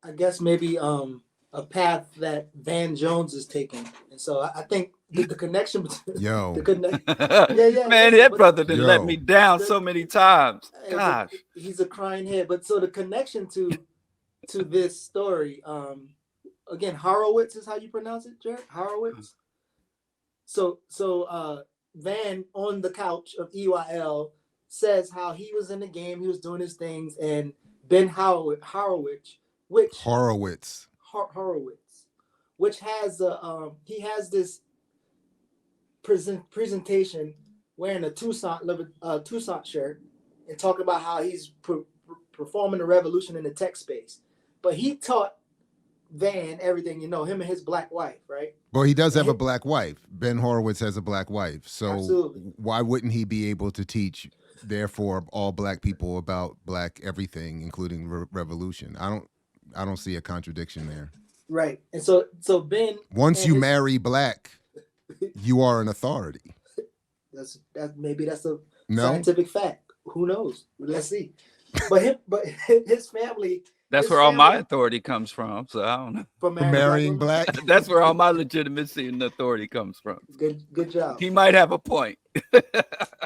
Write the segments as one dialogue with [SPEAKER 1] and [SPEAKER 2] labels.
[SPEAKER 1] I guess maybe a path that Van Jones is taking, and so I think the connection between
[SPEAKER 2] Yo,
[SPEAKER 1] yeah,
[SPEAKER 3] man, that brother didn't let me down so many times. Gosh,
[SPEAKER 1] he's a crying head. But so the connection to this story, again, Horowitz is how you pronounce it, Jared? Horowitz. So Van on the couch of EYL says how he was in the game, he was doing his things, and Ben Horowitz, which has he has this presentation wearing a Toussaint shirt and talking about how he's performing the revolution in the tech space. But he taught Van everything, him and his black wife, right?
[SPEAKER 2] Well, he does have a black wife. Ben Horowitz has a black wife. So
[SPEAKER 1] absolutely.
[SPEAKER 2] Why wouldn't he be able to teach, therefore, all black people about black everything, including revolution? I don't see a contradiction there.
[SPEAKER 1] Right. And so Ben,
[SPEAKER 2] once you marry black, you are an authority.
[SPEAKER 1] Maybe that's a scientific fact. Who knows? Let's see. But his family.
[SPEAKER 3] That's where all my authority comes from. So I don't know.
[SPEAKER 1] From
[SPEAKER 2] marrying black.
[SPEAKER 3] That's where all my legitimacy and authority comes from.
[SPEAKER 1] Good job.
[SPEAKER 3] He might have a point.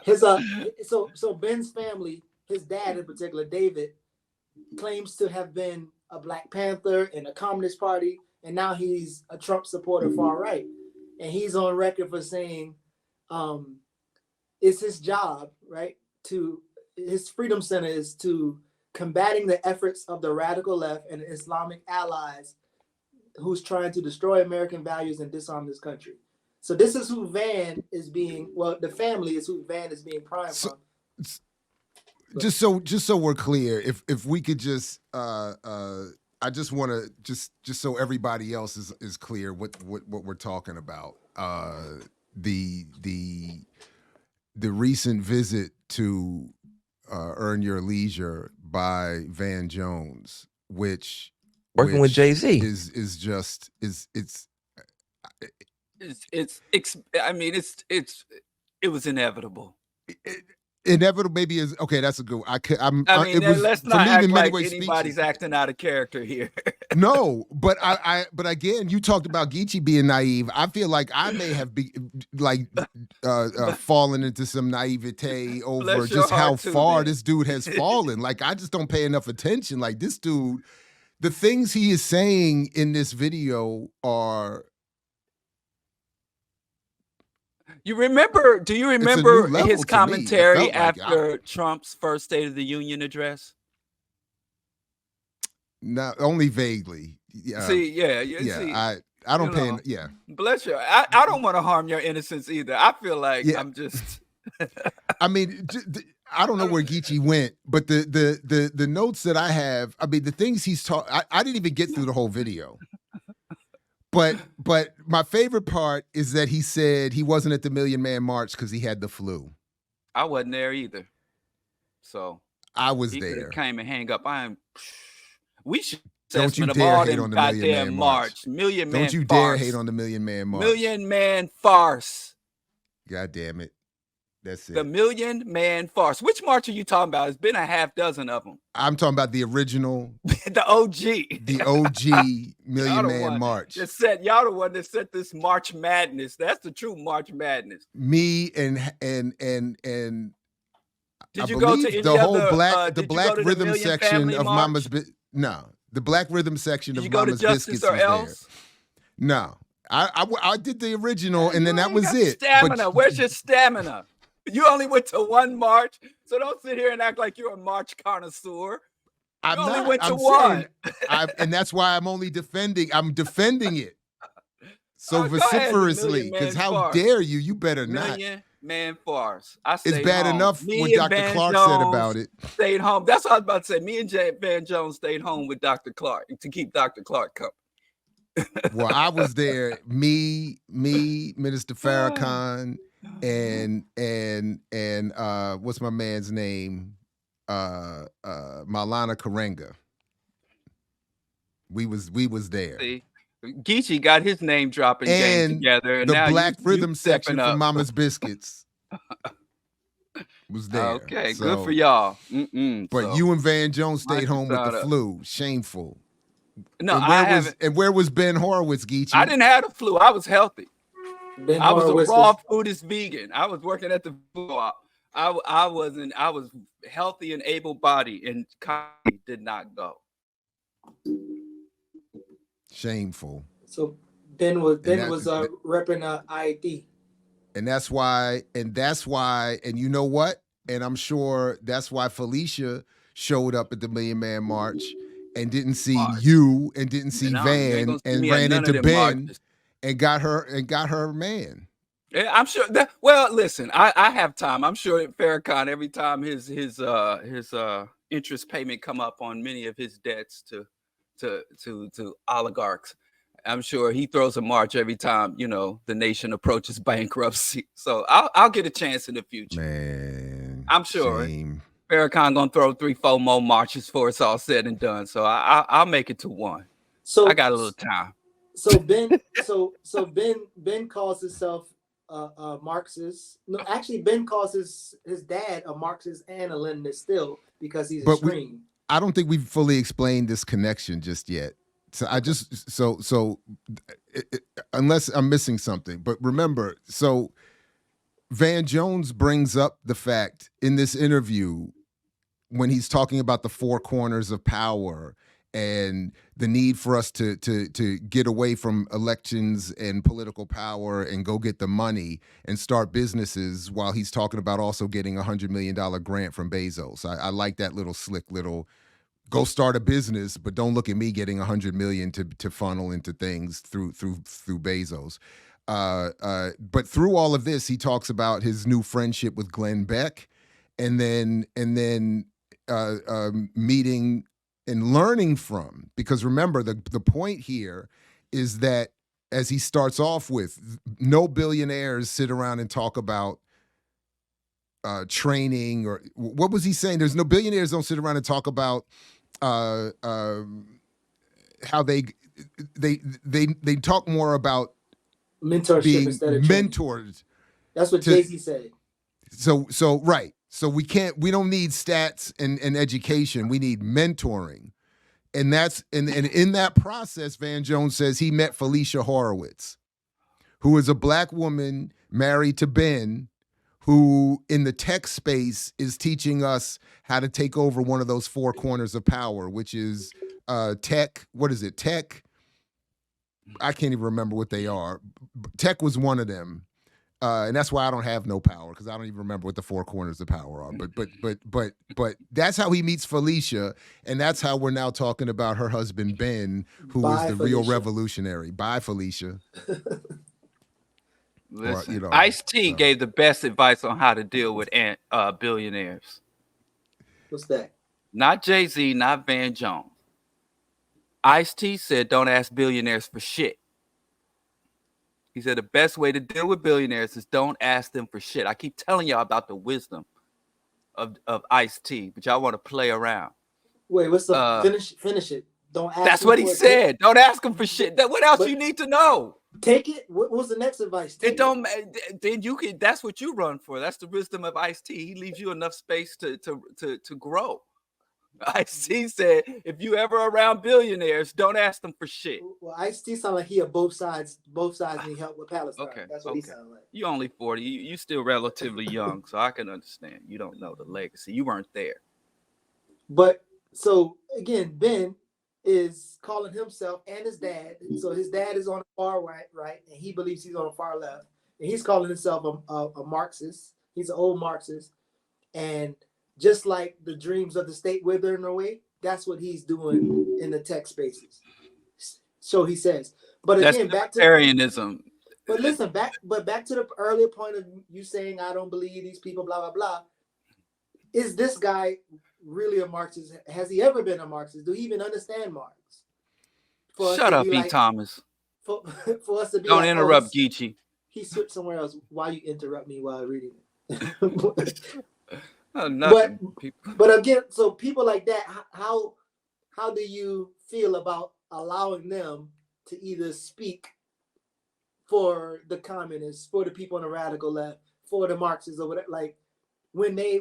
[SPEAKER 1] His so Ben's family, his dad in particular, David, claims to have been a Black Panther in the Communist Party, and now he's a Trump supporter far right. And he's on record for saying it's his job, right? His Freedom Center is to combating the efforts of the radical left and Islamic allies who's trying to destroy American values and disarm this country. So this is who Van is being, the family is who Van is being primed from.
[SPEAKER 2] Just so we're clear, if we could just I just want to just so everybody else is clear what we're talking about. The recent visit to Earn Your Leisure by Van Jones, which
[SPEAKER 4] working with Jay-Z
[SPEAKER 3] it was inevitable.
[SPEAKER 2] Inevitable maybe is okay. That's a good.
[SPEAKER 3] Let's not act like anybody's acting out of character here.
[SPEAKER 2] No, but but again, you talked about Geechee being naive. I feel like I may have fallen into some naivete over just how far this dude has fallen. Like I just don't pay enough attention. Like this dude, the things he is saying in this video are.
[SPEAKER 3] Do you remember his commentary after Trump's first State of the Union address?
[SPEAKER 2] No, only vaguely. Yeah.
[SPEAKER 3] See,
[SPEAKER 2] I don't pay.
[SPEAKER 3] Bless you. I don't want to harm your innocence either. I feel like I'm just.
[SPEAKER 2] I mean, I don't know where Geechee went, but the notes that I have. I mean, the things he's taught. I didn't even get through the whole video. But my favorite part is that he said he wasn't at the Million Man March because he had the flu.
[SPEAKER 3] I wasn't there either. So
[SPEAKER 2] I was there.
[SPEAKER 3] Came and hang up. We should.
[SPEAKER 2] Don't you dare hate on the Million Man March.
[SPEAKER 3] Million Man.
[SPEAKER 2] Don't you dare hate on the Million Man March.
[SPEAKER 3] Million Man farce.
[SPEAKER 2] God damn it. That's it.
[SPEAKER 3] The Million Man farce. Which march are you talking about? It's been a half dozen of them.
[SPEAKER 2] I'm talking about the original.
[SPEAKER 3] The OG.
[SPEAKER 2] The OG Million Man March.
[SPEAKER 3] Y'all the one that set this March Madness. That's the true March Madness.
[SPEAKER 2] Me and
[SPEAKER 3] did you go to any
[SPEAKER 2] the whole
[SPEAKER 3] other,
[SPEAKER 2] the black rhythm section of Mama's the black rhythm section of Mama's Biscuits was there. No. I did the original and then that was it.
[SPEAKER 3] Stamina. Where's your stamina? You only went to one march, so don't sit here and act like you're a march connoisseur. You only went to one.
[SPEAKER 2] And that's why I'm only defending. I'm defending it so vociferously because how dare you? You better not.
[SPEAKER 3] Million Man farce.
[SPEAKER 2] It's bad enough what Dr. Clark said about it.
[SPEAKER 3] Stayed home. That's what I was about to say. Me and Van Jones stayed home with Dr. Clark to keep Dr. Clark company.
[SPEAKER 2] Well, I was there. Me, Minister Farrakhan, and what's my man's name? Maulana Karenga. We was there.
[SPEAKER 3] See, Geechee got his name dropping game together. And
[SPEAKER 2] the
[SPEAKER 3] now
[SPEAKER 2] black rhythm section from Mama's Biscuits was there.
[SPEAKER 3] Okay, good for y'all.
[SPEAKER 2] But you and Van Jones stayed home with the flu. Shameful.
[SPEAKER 3] No,
[SPEAKER 2] I haven't. And where was Ben Horowitz, Geechee?
[SPEAKER 3] I didn't have the flu. I was healthy. I was a raw foodist vegan. I was working at the food. I wasn't. I was healthy and able-bodied, and comedy did not go.
[SPEAKER 2] Shameful.
[SPEAKER 1] So Ben was repping ID.
[SPEAKER 2] And that's why, and you know what? And I'm sure that's why Felicia showed up at the Million Man March and didn't see you and didn't see Van and ran into Ben and got her man.
[SPEAKER 3] Yeah, I'm sure that. Well, listen, I have time. I'm sure at Farrakhan, every time his interest payment come up on many of his debts to oligarchs, I'm sure he throws a march every time, you know, the nation approaches bankruptcy. So I'll get a chance in the future.
[SPEAKER 2] Man,
[SPEAKER 3] I'm sure Farrakhan gonna throw 3-4 more marches before it's all said and done. So I'll make it to one. So I got a little time.
[SPEAKER 1] So Ben calls himself a Marxist. No, actually, Ben calls his dad a Marxist and a Leninist still because he's extreme.
[SPEAKER 2] I don't think we've fully explained this connection just yet. So I just unless I'm missing something, but remember, so Van Jones brings up the fact in this interview when he's talking about the four corners of power and the need for us to get away from elections and political power and go get the money and start businesses, while he's talking about also getting $100 million grant from Bezos. I like that little slick little go start a business, but don't look at me getting $100 million to funnel into things through Bezos. But through all of this, he talks about his new friendship with Glenn Beck, and then meeting and learning from, because remember, the point here is that, as he starts off with, no billionaires sit around and talk about training, or what was he saying? There's no billionaires don't sit around and talk about how they talk more about
[SPEAKER 1] mentorship
[SPEAKER 2] being
[SPEAKER 1] instead of
[SPEAKER 2] mentored.
[SPEAKER 1] That's what Jay-Z said.
[SPEAKER 2] So right. So we don't need stats and education. We need mentoring. And that's and in that process, Van Jones says he met Felicia Horowitz, who is a Black woman married to Ben, who in the tech space is teaching us how to take over one of those four corners of power, which is tech. What is it? Tech. I can't even remember what they are. Tech was one of them. And that's why I don't have no power, because I don't even remember what the four corners of power are. But that's how he meets Felicia, and that's how we're now talking about her husband Ben, who is the real revolutionary. Bye, Felicia.
[SPEAKER 3] Listen, Ice-T gave the best advice on how to deal with billionaires.
[SPEAKER 1] What's that?
[SPEAKER 3] Not Jay-Z, not Van Jones. Ice-T said, "Don't ask billionaires for shit." He said the best way to deal with billionaires is don't ask them for shit. I keep telling y'all about the wisdom of Ice-T, but y'all want to play around.
[SPEAKER 1] Wait, what's the finish it? Don't ask.
[SPEAKER 3] That's what he said. Don't ask them for shit. What else you need to know?
[SPEAKER 1] Take it. What was the next advice?
[SPEAKER 3] Then you can. That's what you run for. That's the wisdom of Ice-T. He leaves you enough space to grow. Ice-T said, if you ever around billionaires, don't ask them for shit.
[SPEAKER 1] Well, Ice-T sound like he both sides need help with Palestine.
[SPEAKER 3] Okay,
[SPEAKER 1] that's what he sound like.
[SPEAKER 3] You only 40. You still relatively young, so I can understand. You don't know the legacy. You weren't there.
[SPEAKER 1] But so again, Ben is calling himself and his dad. So his dad is on the far right, and he believes he's on the far left. And he's calling himself a Marxist. He's an old Marxist. And just like the dreams of the state withering away, that's what he's doing in the tech spaces. So he says. But again, back to
[SPEAKER 3] libertarianism.
[SPEAKER 1] But listen, back to the earlier point of you saying I don't believe these people, blah blah blah. Is this guy really a Marxist? Has he ever been a Marxist? Do he even understand Marx?
[SPEAKER 3] Shut up, E. Thomas.
[SPEAKER 1] For us to be
[SPEAKER 3] don't interrupt, Geechee.
[SPEAKER 1] He switched somewhere else. Why you interrupt me while reading it? But again, so people like that, how do you feel about allowing them to either speak for the communists, for the people on the radical left, for the Marxists or whatever? Like when they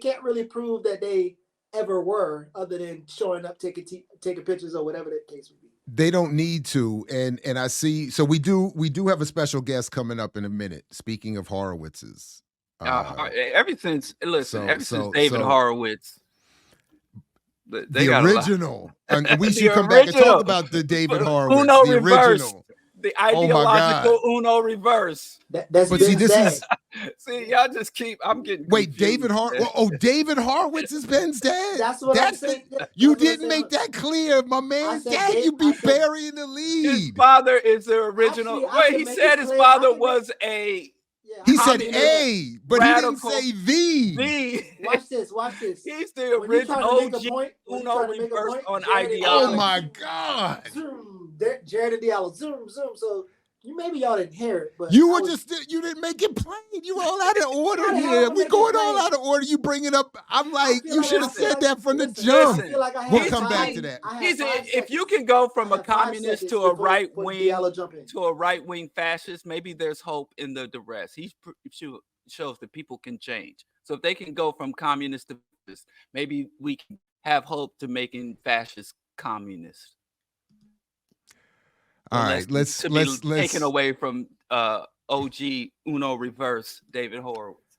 [SPEAKER 1] can't really prove that they ever were, other than showing up, taking pictures or whatever that case would be.
[SPEAKER 2] They don't need to, and I see. So we do have a special guest coming up in a minute. Speaking of Horowitz's,
[SPEAKER 3] ever since David Horowitz, they
[SPEAKER 2] the original, and we should come back and talk about the David Horowitz,
[SPEAKER 3] Uno
[SPEAKER 2] the
[SPEAKER 3] reverse.
[SPEAKER 2] original.
[SPEAKER 3] The ideological Uno reverse.
[SPEAKER 1] That's
[SPEAKER 2] but see, this is
[SPEAKER 3] see, y'all just keep. I'm getting
[SPEAKER 2] wait,
[SPEAKER 3] confused.
[SPEAKER 2] David Horowitz is Ben's dad.
[SPEAKER 1] That's what I'm saying.
[SPEAKER 2] You didn't make that clear, my man. Dad, you be burying the lead.
[SPEAKER 3] His father is the original.
[SPEAKER 1] Actually,
[SPEAKER 3] he said his father was a.
[SPEAKER 2] He said A, but he didn't say V.
[SPEAKER 1] Watch this.
[SPEAKER 3] He's the original OG Uno reverse on ideology.
[SPEAKER 2] Oh my God.
[SPEAKER 1] Zoom, Jared and Diallo. Zoom. So maybe y'all didn't hear it, but
[SPEAKER 2] you didn't make it plain. You all out of order here. We going all out of order. You bring it up. I'm like, you should have said that from the jump. We'll come back to that.
[SPEAKER 3] If you can go from a communist to a right wing fascist, maybe there's hope in the rest. He shows that people can change. So if they can go from communist to fascist, maybe we can have hope to making fascist communist.
[SPEAKER 2] All right, let's
[SPEAKER 3] taken away from OG Uno reverse David Horowitz.